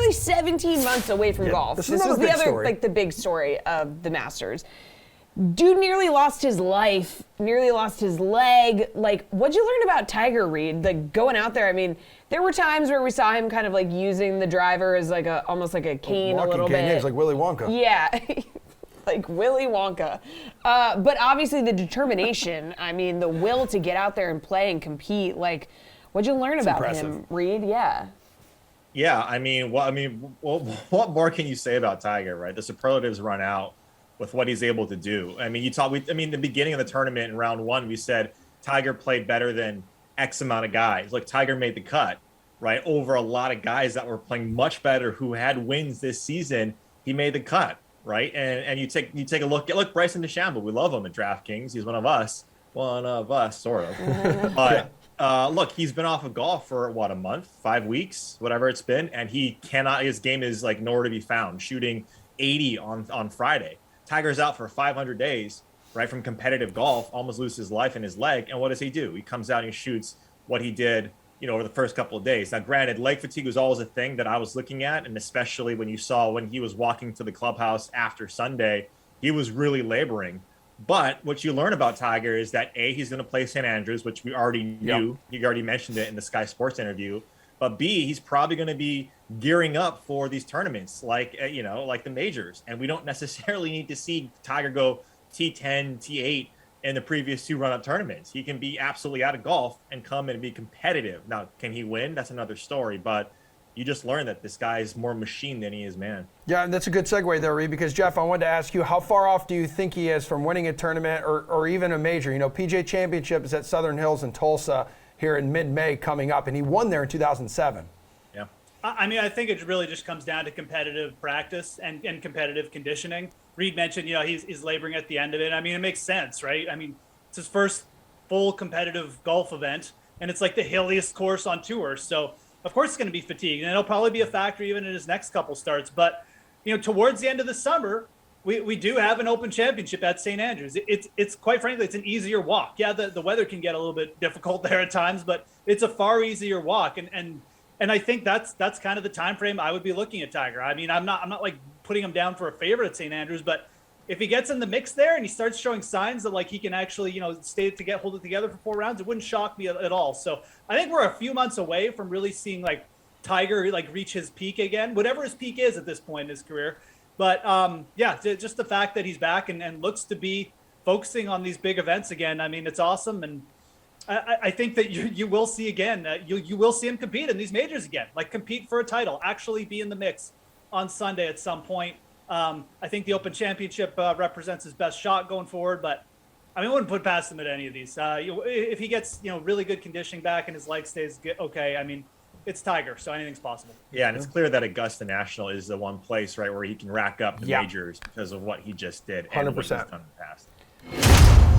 nearly 17 months away from golf. This was the other, story. like the big story of the Masters. Dude nearly lost his life, nearly lost his leg. Like, what'd you learn about Tiger, Reid? Like, going out there, I mean, there were times where we saw him kind of like using the driver as like almost like a cane a little bit. Yeah, he's like Willy Wonka. Yeah, like Willy Wonka. But obviously the determination, I mean, the will to get out there and play and compete. Like, what'd you learn about him, Reid? Yeah. Yeah, I mean, what more can you say about Tiger, right? The superlatives run out with what he's able to do. I mean, the beginning of the tournament in round one, we said Tiger played better than X amount of guys. Like, Tiger made the cut, right? Over a lot of guys that were playing much better who had wins this season, he made the cut, right? And you take a look at Bryson DeChambeau. We love him at DraftKings. He's one of us, sort of. But look, he's been off of golf for a month, 5 weeks, whatever it's been, and his game is like nowhere to be found, shooting 80 on Friday. Tiger's out for 500 days, right, from competitive golf, almost loses his life in his leg. And what does he do? He comes out and he shoots what he did, over the first couple of days. Now, granted, leg fatigue was always a thing that I was looking at. And especially when you saw when he was walking to the clubhouse after Sunday, he was really laboring. But what you learn about Tiger is that A, he's going to play St. Andrews, which we already knew. Yep. You already mentioned it in the Sky Sports interview. But B, he's probably going to be gearing up for these tournaments like the majors. And we don't necessarily need to see Tiger go T10, T8 in the previous 2 run-up tournaments. He can be absolutely out of golf and come and be competitive. Now, can he win? That's another story. But you just learn that this guy is more machine than he is man. Yeah, and that's a good segue there, Reid, because, Geoff, I wanted to ask you, how far off do you think he is from winning a tournament or even a major? PGA Championship is at Southern Hills in Tulsa here in mid-May coming up, and he won there in 2007. Yeah. I mean, I think it really just comes down to competitive practice and competitive conditioning. Reid mentioned, he's laboring at the end of it. I mean, it makes sense, right? I mean, it's his first full competitive golf event, and it's like the hilliest course on tour. So, of course, it's going to be fatigued, and it'll probably be a factor even in his next couple starts. But, towards the end of the summer, we do have an Open Championship at St. Andrews. It's quite frankly, it's an easier walk. Yeah, the weather can get a little bit difficult there at times, but it's a far easier walk. And I think that's kind of the time frame I would be looking at Tiger. I mean, I'm not like putting him down for a favorite at St. Andrews, but if he gets in the mix there and he starts showing signs that like he can actually, hold it together for 4 rounds, it wouldn't shock me at all. So I think we're a few months away from really seeing like Tiger like reach his peak again, whatever his peak is at this point in his career. But just the fact that he's back and looks to be focusing on these big events again. I mean, it's awesome. And I think that you will see again, you will see him compete in these majors again, like compete for a title, actually be in the mix on Sunday at some point. I think the Open Championship represents his best shot going forward, but I mean, I wouldn't put past him at any of these. If he gets, really good conditioning back and his leg stays good, okay. I mean, it's Tiger, so anything's possible. Yeah, and it's clear that Augusta National is the one place, right, where he can rack up the majors because of what he just did and 100%. what he's done in the past.